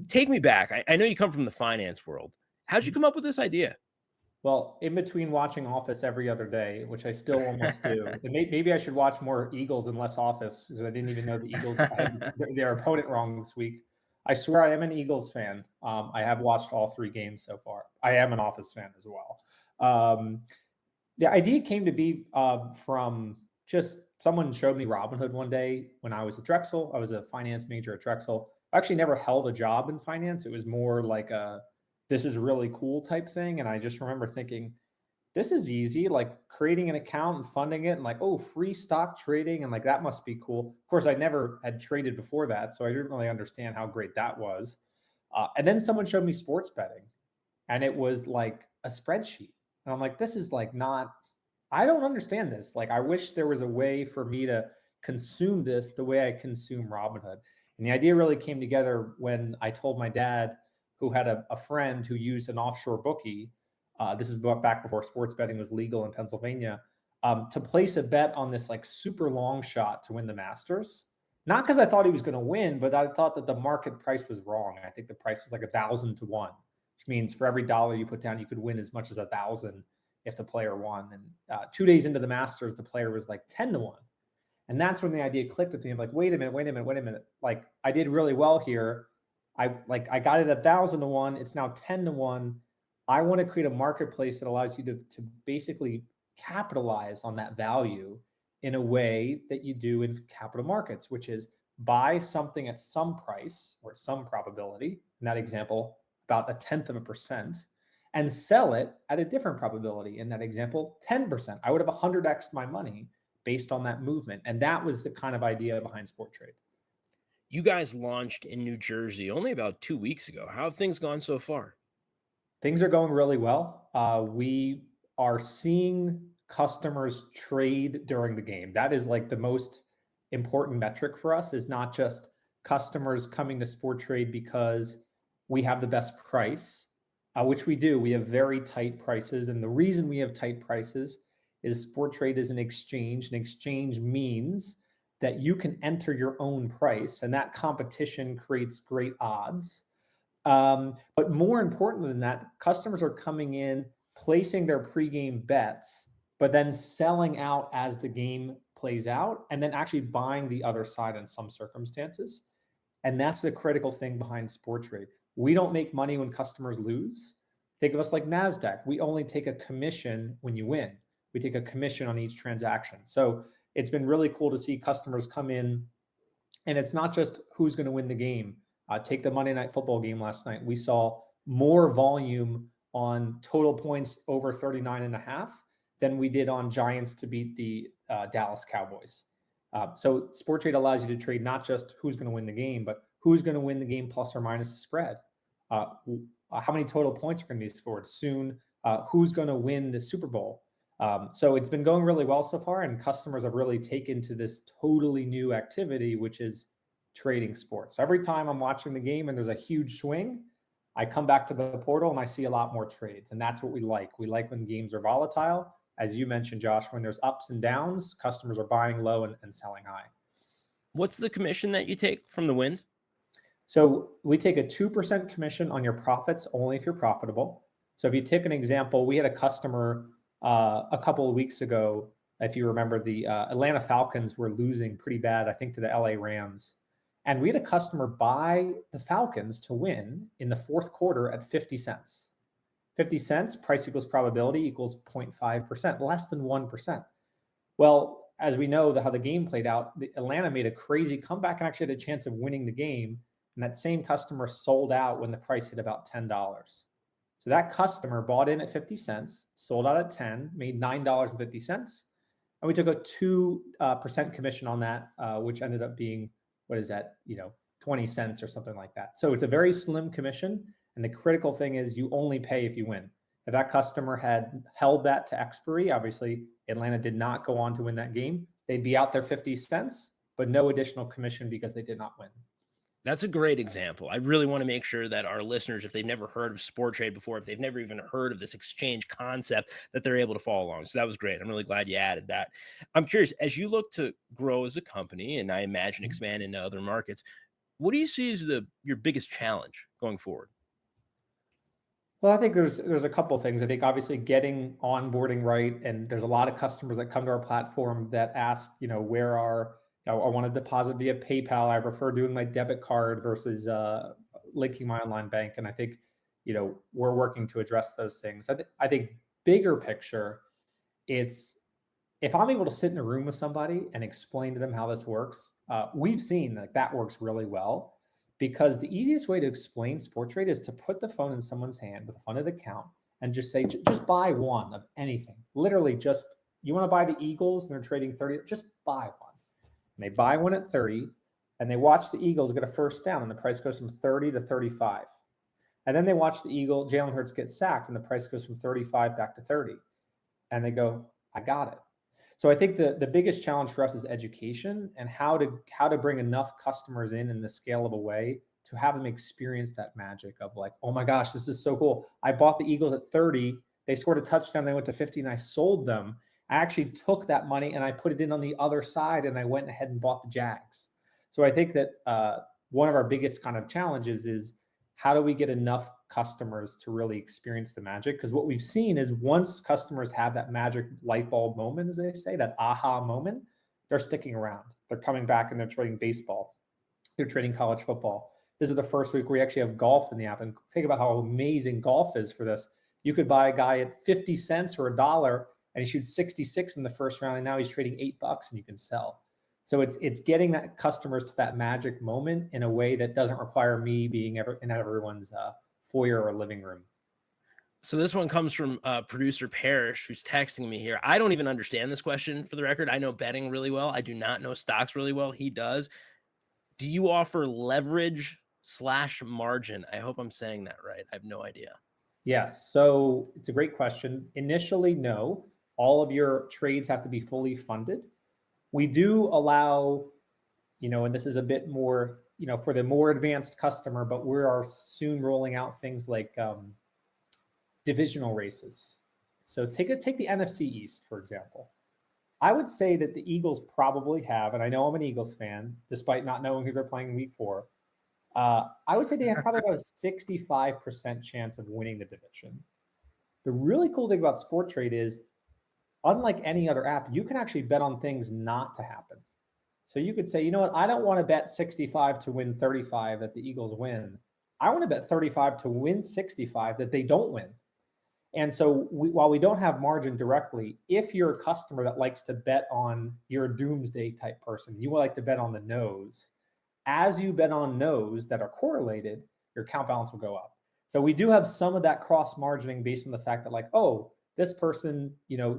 Take me back. I know you come from the finance world. How'd you come up with this idea? Well, in between watching Office every other day, which I still almost do, and maybe I should watch more Eagles and less Office because I didn't even know the Eagles had their opponent wrong this week. I swear I am an Eagles fan. I have watched all 3 games so far. I am an Office fan as well. The idea came to be from just someone showed me Robinhood one day when I was at Drexel. I was a finance major at Drexel. I actually never held a job in finance. It was more like this is really cool type thing. And I just remember thinking, this is easy, like creating an account and funding it and like, oh, free stock trading. And like, that must be cool. Of course, I never had traded before that. So I didn't really understand how great that was. And then someone showed me sports betting and it was like a spreadsheet. And I'm like, this is like I don't understand this. Like, I wish there was a way for me to consume this the way I consume Robinhood. And the idea really came together when I told my dad, who had a friend who used an offshore bookie. This is back before sports betting was legal in Pennsylvania, to place a bet on this like super long shot to win the Masters. Not because I thought he was going to win, but I thought that the market price was wrong. I think the price was like 1,000 to 1, which means for every dollar you put down, you could win as much as 1,000 if the player won. And 2 days into the Masters, the player was like 10 to 1. And that's when the idea clicked with me. I'm like, wait a minute. Like, I did really well here. I got it 1,000 to 1. It's now 10 to 1. I want to create a marketplace that allows you to basically capitalize on that value in a way that you do in capital markets, which is buy something at some price or at some probability, in that example, about 0.1%, and sell it at a different probability, in that example, 10%. I would have 100x'd my money based on that movement. And that was the kind of idea behind Sporttrade. You guys launched in New Jersey only about 2 weeks ago. How have things gone so far? Things are going really well. We are seeing customers trade during the game. That is like the most important metric for us, is not just customers coming to Sporttrade because we have the best price, which we do. We have very tight prices. And the reason we have tight prices is Sporttrade is an exchange. An exchange means that you can enter your own price, and that competition creates great odds. But more important than that, customers are coming in, placing their pregame bets, but then selling out as the game plays out, and then actually buying the other side in some circumstances. And that's the critical thing behind Sporttrade. We don't make money when customers lose. Think of us like NASDAQ. We only take a commission when you win. We take a commission on each transaction. So it's been really cool to see customers come in, and it's not just who's going to win the game. Take the Monday Night Football game last night. We saw more volume on total points over 39.5 than we did on Giants to beat the Dallas Cowboys. So Sporttrade allows you to trade not just who's going to win the game, but who's going to win the game plus or minus the spread. How many total points are going to be scored soon? Who's going to win the Super Bowl? So it's been going really well so far, and customers have really taken to this totally new activity, which is trading sports. So every time I'm watching the game and there's a huge swing, I come back to the portal and I see a lot more trades. And that's what we like. We like when games are volatile. As you mentioned, Josh, when there's ups and downs, customers are buying low and selling high. What's the commission that you take from the wins? So we take a 2% commission on your profits, only if you're profitable. So if you take an example, we had a customer a couple of weeks ago, if you remember, the Atlanta Falcons were losing pretty bad, I think, to the LA Rams. And we had a customer buy the Falcons to win in the fourth quarter at 50 cents. 50 cents, price equals probability equals 0.5%, less than 1%. Well, as we know how the game played out, Atlanta made a crazy comeback and actually had a chance of winning the game. And that same customer sold out when the price hit about $10. So that customer bought in at 50 cents, sold out at 10, made $9.50. And we took a 2% commission on that, which ended up being, 20 cents or something like that. So it's a very slim commission. And the critical thing is you only pay if you win. If that customer had held that to expiry, obviously Atlanta did not go on to win that game, they'd be out there 50 cents, but no additional commission because they did not win. That's a great example. I really want to make sure that our listeners, if they've never heard of Sporttrade before, if they've never even heard of this exchange concept, that they're able to follow along. So that was great. I'm really glad you added that. I'm curious, as you look to grow as a company, and I imagine expand into other markets, what do you see as your biggest challenge going forward? Well, I think there's a couple of things. I think obviously getting onboarding right, and there's a lot of customers that come to our platform that ask, where are I want to deposit via PayPal. I prefer doing my debit card versus linking my online bank. And I think, we're working to address those things. I think bigger picture, it's if I'm able to sit in a room with somebody and explain to them how this works, we've seen that works really well, because the easiest way to explain Sporttrade is to put the phone in someone's hand with a funded account and just say, just buy one of anything. Literally just, you want to buy the Eagles and they're trading 30, just buy one. And they buy one at 30, and they watch the Eagles get a first down, and the price goes from 30 to 35. And then they watch the Jalen Hurts get sacked, and the price goes from 35 back to 30. And they go, I got it. So I think the biggest challenge for us is education and how to bring enough customers in a scalable way to have them experience that magic of like, oh my gosh, this is so cool. I bought the Eagles at 30. They scored a touchdown. They went to 50, and I sold them. I actually took that money and I put it in on the other side, and I went ahead and bought the Jags. So I think that one of our biggest kind of challenges is how do we get enough customers to really experience the magic? Because what we've seen is once customers have that magic light bulb moment, as they say, that aha moment, they're sticking around. They're coming back and they're trading baseball. They're trading college football. This is the first week we actually have golf in the app. And think about how amazing golf is for this. You could buy a guy at 50 cents or $1, and he shoots 66 in the first round, and now he's trading $8 and you can sell. So it's getting that customers to that magic moment in a way that doesn't require me being in everyone's foyer or living room. So this one comes from producer Parrish, who's texting me here. I don't even understand this question, for the record. I know betting really well. I do not know stocks really well. He does. Do you offer leverage/margin? I hope I'm saying that right. I have no idea. Yes. So it's a great question. Initially, no. All of your trades have to be fully funded. We do allow, and this is a bit more, for the more advanced customer, but we are soon rolling out things like divisional races. So take the NFC East, for example. I would say that the Eagles probably have, and I know I'm an Eagles fan, despite not knowing who they're playing in week 4. I would say they have probably about a 65% chance of winning the division. The really cool thing about Sporttrade is, unlike any other app, you can actually bet on things not to happen. So you could say, you know what, I don't want to bet 65 to win 35 that the Eagles win. I want to bet 35 to win 65 that they don't win. And so while we don't have margin directly, if you're a customer that likes to bet on, you're a doomsday type person, you would like to bet on the nose, as you bet on nose that are correlated, your account balance will go up. So we do have some of that cross margining based on the fact that, like, oh, this person,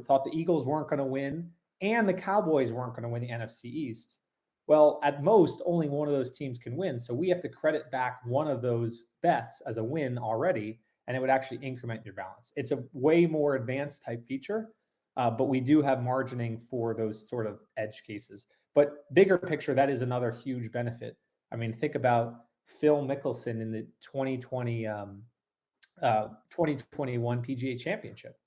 thought the Eagles weren't going to win and the Cowboys weren't going to win the NFC East. Well, at most, only one of those teams can win. So we have to credit back one of those bets as a win already, and it would actually increment your balance. It's a way more advanced type feature, but we do have margining for those sort of edge cases. But bigger picture, that is another huge benefit. I mean, think about Phil Mickelson in the 2021 PGA Championship.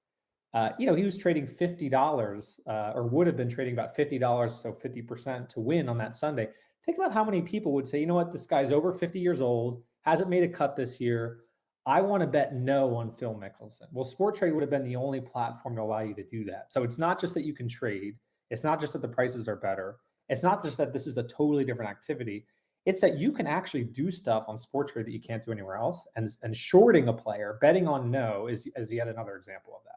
He was trading $50 or would have been trading about $50, so 50% to win on that Sunday. Think about how many people would say, you know what, this guy's over 50 years old, hasn't made a cut this year. I want to bet no on Phil Mickelson. Well, Sporttrade would have been the only platform to allow you to do that. So it's not just that you can trade. It's not just that the prices are better. It's not just that this is a totally different activity. It's that you can actually do stuff on Sporttrade that you can't do anywhere else. And shorting a player, betting on no is yet another example of that.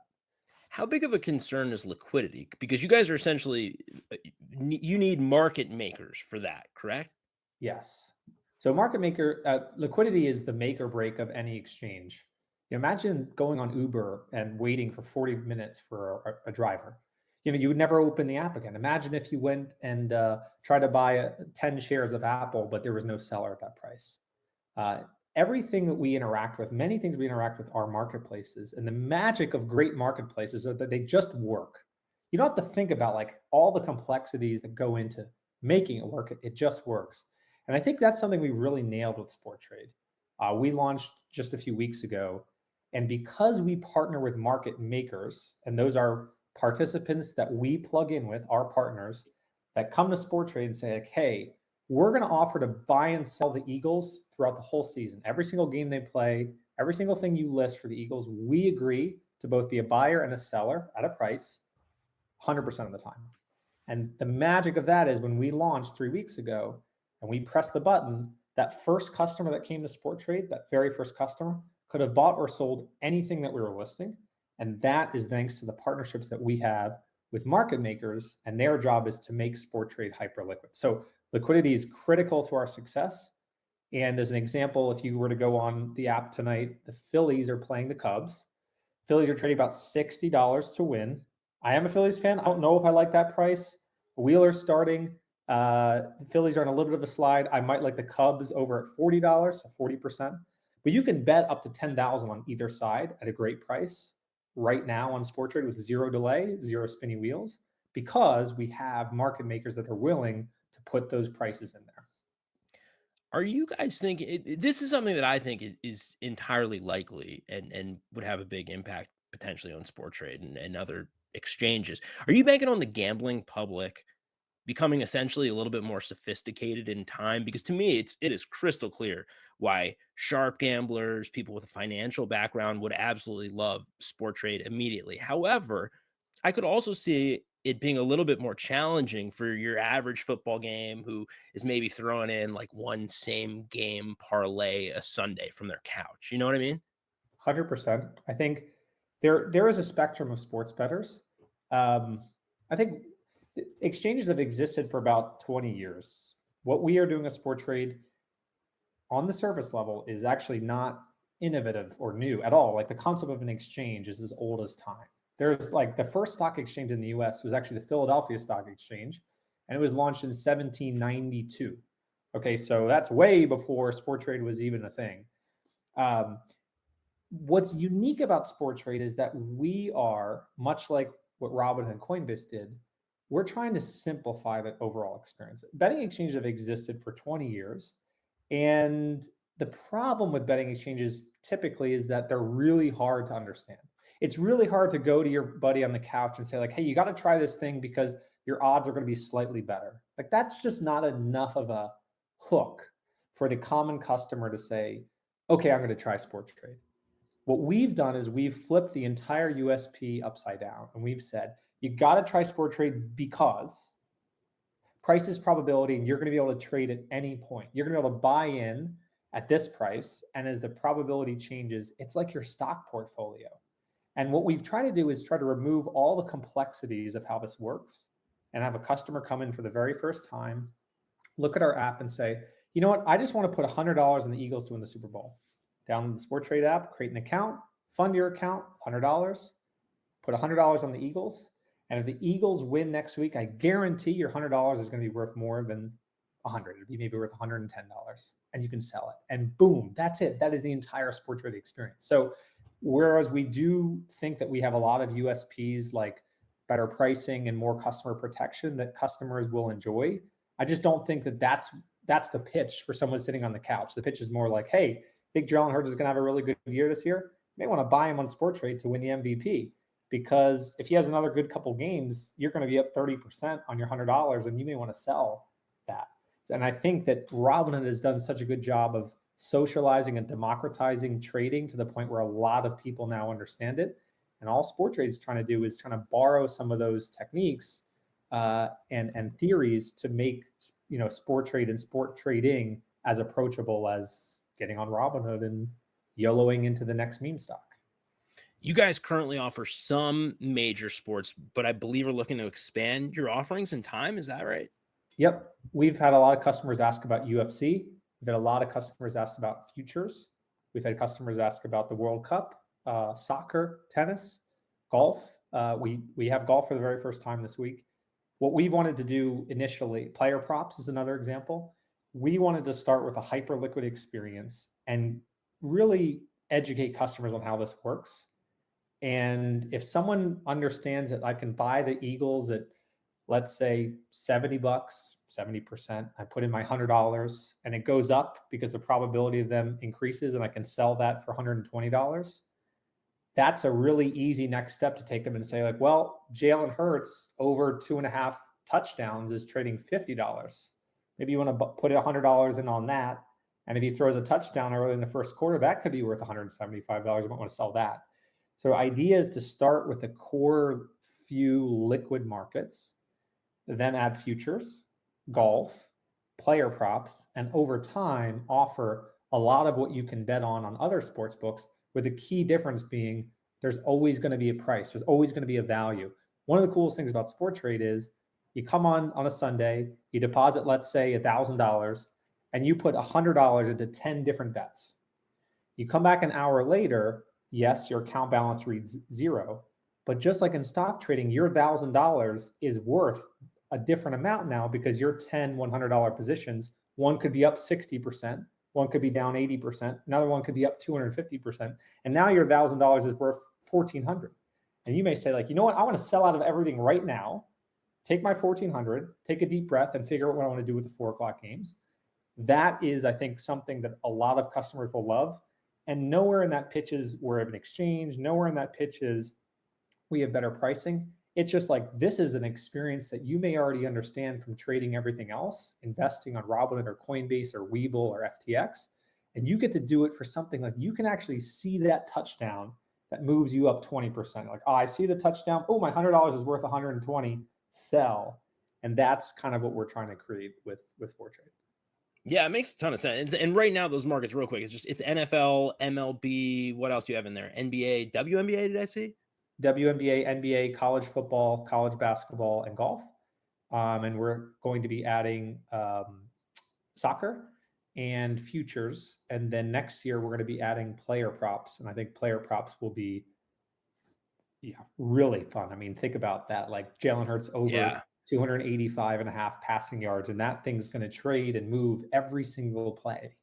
How big of a concern is liquidity? Because you guys are essentially, you need market makers for that, correct? Yes. So market maker, liquidity is the make or break of any exchange. Imagine going on Uber and waiting for 40 minutes for a driver. You would never open the app again. Imagine if you went and tried to buy 10 shares of Apple, but there was no seller at that price. Everything that we interact with, many things we interact with are marketplaces. And the magic of great marketplaces is that they just work. You don't have to think about like all the complexities that go into making it work. It just works. And I think that's something we really nailed with Sporttrade. We launched just a few weeks ago. And because we partner with market makers, and those are participants that we plug in with, our partners, that come to Sporttrade and say, like, hey, we're going to offer to buy and sell the Eagles throughout the whole season. Every single game they play, every single thing you list for the Eagles, we agree to both be a buyer and a seller at a price 100% of the time. And the magic of that is when we launched 3 weeks ago and we pressed the button, that first customer that came to Sporttrade, that very first customer, could have bought or sold anything that we were listing. And that is thanks to the partnerships that we have with market makers, and their job is to make Sporttrade hyper liquid. So liquidity is critical to our success. And as an example, if you were to go on the app tonight, the Phillies are playing the Cubs. Phillies are trading about $60 to win. I am a Phillies fan. I don't know if I like that price. Wheeler's starting. The Phillies are on a little bit of a slide. I might like the Cubs over at $40, so 40%. But you can bet up to $10,000 on either side at a great price right now on Sporttrade with zero delay, zero spinny wheels, because we have market makers that are willing to put those prices in there. Are you guys thinking, this is something that I think is entirely likely and would have a big impact potentially on Sporttrade and other exchanges. Are you banking on the gambling public becoming essentially a little bit more sophisticated in time? Because to me, it is crystal clear why sharp gamblers, people with a financial background would absolutely love Sporttrade immediately. However, I could also see it being a little bit more challenging for your average football game who is maybe throwing in like one same game parlay a Sunday from their couch. You know what I mean? 100%. I think there is a spectrum of sports bettors. I think Exchanges have existed for about 20 years. What we are doing at Sporttrade on the surface level is actually not innovative or new at all. Like the concept of an exchange is as old as time. There's like the first stock exchange in the US was actually the Philadelphia Stock Exchange, and it was launched in 1792. Okay, so that's way before Sporttrade was even a thing. What's unique about Sporttrade is that we are, much like what Robinhood and Coinbase did, we're trying to simplify the overall experience. Betting exchanges have existed for 20 years. And the problem with betting exchanges typically is that they're really hard to understand. It's really hard to go to your buddy on the couch and say like, hey, you got to try this thing because your odds are going to be slightly better. Like that's just not enough of a hook for the common customer to say, okay, I'm going to try Sporttrade. What we've done is we've flipped the entire USP upside down, and we've said, you got to try Sporttrade because price is probability, and you're going to be able to trade at any point. You're going to be able to buy in at this price, and as the probability changes, it's like your stock portfolio. And what we've tried to do is try to remove all the complexities of how this works and have a customer come in for the very first time, look at our app and say, you know what, I just want to put $100 in the Eagles to win the Super Bowl. Download the Sporttrade app, create an account, fund your account, $100, put $100 on the Eagles. And if the Eagles win next week, I guarantee your $100 is going to be worth more than $100. It'll be maybe worth $110, and you can sell it. And boom, that's it. That is the entire Sporttrade experience. So whereas we do think that we have a lot of USPs like better pricing and more customer protection that customers will enjoy, I just don't think that that's the pitch for someone sitting on the couch. The pitch is more like, hey, I think Jalen Hurts is going to have a really good year this year. You may want to buy him on Sporttrade to win the MVP, because if he has another good couple games, you're going to be up 30% on your $100, and you may want to sell that. And I think that Robinhood has done such a good job of socializing and democratizing trading to the point where a lot of people now understand it. And all Sporttrade is trying to do is kind of borrow some of those techniques and theories to make Sporttrade and sport trading as approachable as getting on Robinhood and YOLOing into the next meme stock. You guys currently offer some major sports, but I believe are looking to expand your offerings in time. Is that right? Yep. We've had a lot of customers ask about UFC. We've had a lot of customers ask about futures. We've had customers ask about the World Cup, soccer, tennis, golf. We have golf for the very first time this week. What we wanted to do initially, player props is another example. We wanted to start with a hyper liquid experience and really educate customers on how this works. And if someone understands that I can buy the Eagles at, let's say, $70, 70%, I put in my $100 and it goes up because the probability of them increases and I can sell that for $120. That's a really easy next step to take them and say like, well, Jalen Hurts over 2.5 touchdowns is trading $50. Maybe you want to put $100 in on that. And if he throws a touchdown early in the first quarter, that could be worth $175. You might want to sell that. So idea is to start with the core few liquid markets, then add futures, golf, player props, and over time offer a lot of what you can bet on other sports books, with the key difference being there's always going to be a price. There's always going to be a value. One of the coolest things about Sporttrade is you come on a Sunday, you deposit, let's say $1,000, and you put $100 into 10 different bets. You come back an hour later, yes, your account balance reads zero, but just like in stock trading, your $1,000 is worth a different amount now because your 10 $100 positions, one could be up 60%, one could be down 80%, another one could be up 250%, and now your $1,000 is worth $1,400. And you may say like, you know what, I want to sell out of everything right now, take my $1,400, take a deep breath, and figure out what I want to do with the 4 o'clock games. That is, I think, something that a lot of customers will love. And nowhere in that pitch is we're an exchange. Nowhere in that pitch is we have better pricing. It's just like, this is an experience that you may already understand from trading everything else, investing on Robinhood or Coinbase or Webull or FTX. And you get to do it for something like you can actually see that touchdown that moves you up 20%. Like, oh, I see the touchdown. Oh, my $100 is worth 120. Sell. And that's kind of what we're trying to create with Sporttrade. Yeah, it makes a ton of sense. And right now, those markets, real quick, it's NFL, MLB. What else do you have in there? NBA, WNBA, did I see? WNBA, NBA, college football, college basketball, and golf. and we're going to be adding soccer and futures. And then next year, we're going to be adding player props. And I think player props will be really fun. I mean, think about that. Like Jalen Hurts over 285.5 passing yards, and that thing's going to trade and move every single play.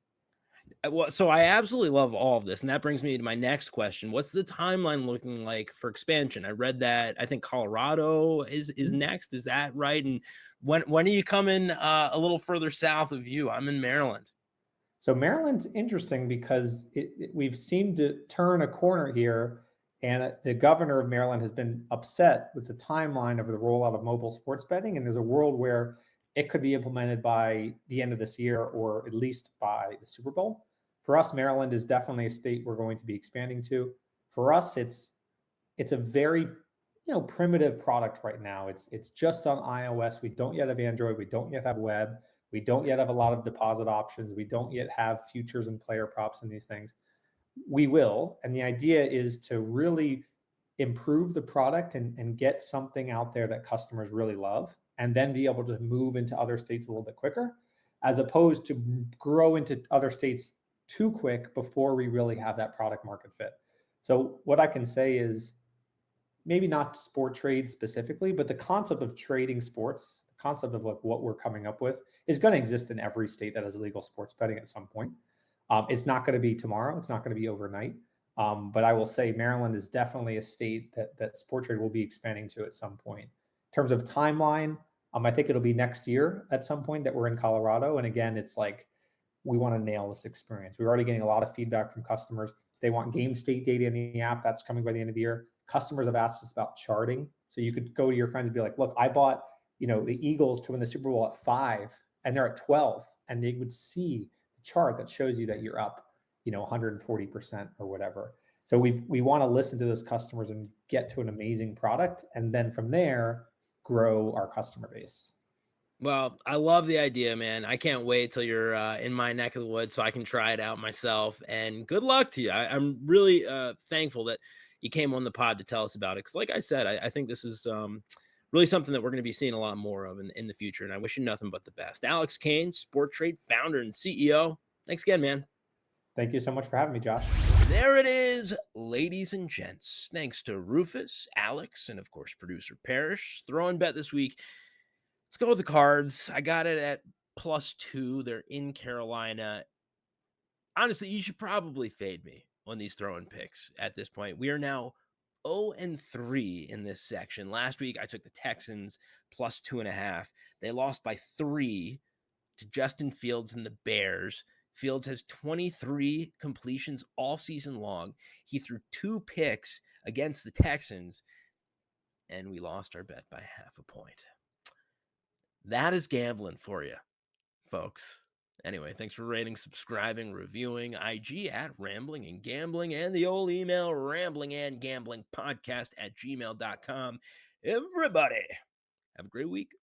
Well, so I absolutely love all of this. And that brings me to my next question. What's the timeline looking like for expansion? I read that I think Colorado is next. Is that right? And when are you coming a little further south of you? I'm in Maryland. So Maryland's interesting because we've seemed to turn a corner here. And the governor of Maryland has been upset with the timeline of the rollout of mobile sports betting. And there's a world where it could be implemented by the end of this year or at least by the Super Bowl. For us, Maryland is definitely a state we're going to be expanding to. For us, it's a very primitive product right now. It's just on iOS. We don't yet have Android. We don't yet have web. We don't yet have a lot of deposit options. We don't yet have futures and player props and these things. We will. And the idea is to really improve the product and get something out there that customers really love, and then be able to move into other states a little bit quicker, as opposed to grow into other states too quick before we really have that product market fit. So what I can say is maybe not Sporttrade specifically, but the concept of trading sports, the concept of like what we're coming up with is going to exist in every state that has illegal sports betting at some point. It's not going to be tomorrow. It's not going to be overnight. But I will say Maryland is definitely a state that Sporttrade will be expanding to at some point. In terms of timeline, I think it'll be next year at some point that we're in Colorado. And again, it's like, we want to nail this experience. We're already getting a lot of feedback from customers. They want game state data in the app. That's coming by the end of the year. Customers have asked us about charting. So you could go to your friends and be like, look, I bought, the Eagles to win the Super Bowl at 5 and they're at 12. And they would see the chart that shows you that you're up, 140% or whatever. So we want to listen to those customers and get to an amazing product. And then from there, grow our customer base. Well, I love the idea, man. I can't wait till you're in my neck of the woods so I can try it out myself. And good luck to you. I'm really thankful that you came on the pod to tell us about it. Because like I said, I think this is really something that we're going to be seeing a lot more of in the future. And I wish you nothing but the best. Alex Kane, Sporttrade founder and CEO. Thanks again, man. Thank you so much for having me, Josh. There it is, ladies and gents. Thanks to Rufus, Alex, and of course, producer Parrish. Throwing bet this week. Let's go with the Cards. I got it at +2. They're in Carolina. Honestly, you should probably fade me on these throwing picks at this point. We are now 0-3 in this section. Last week, I took the Texans +2.5. They lost by 3 to Justin Fields and the Bears. Fields has 23 completions all season long. He threw 2 picks against the Texans, and we lost our bet by 0.5 point. That is gambling for you, folks. Anyway, thanks for rating, subscribing, reviewing IG at Rambling and Gambling, and the old email ramblingandgamblingpodcast@gmail.com. Everybody, have a great week.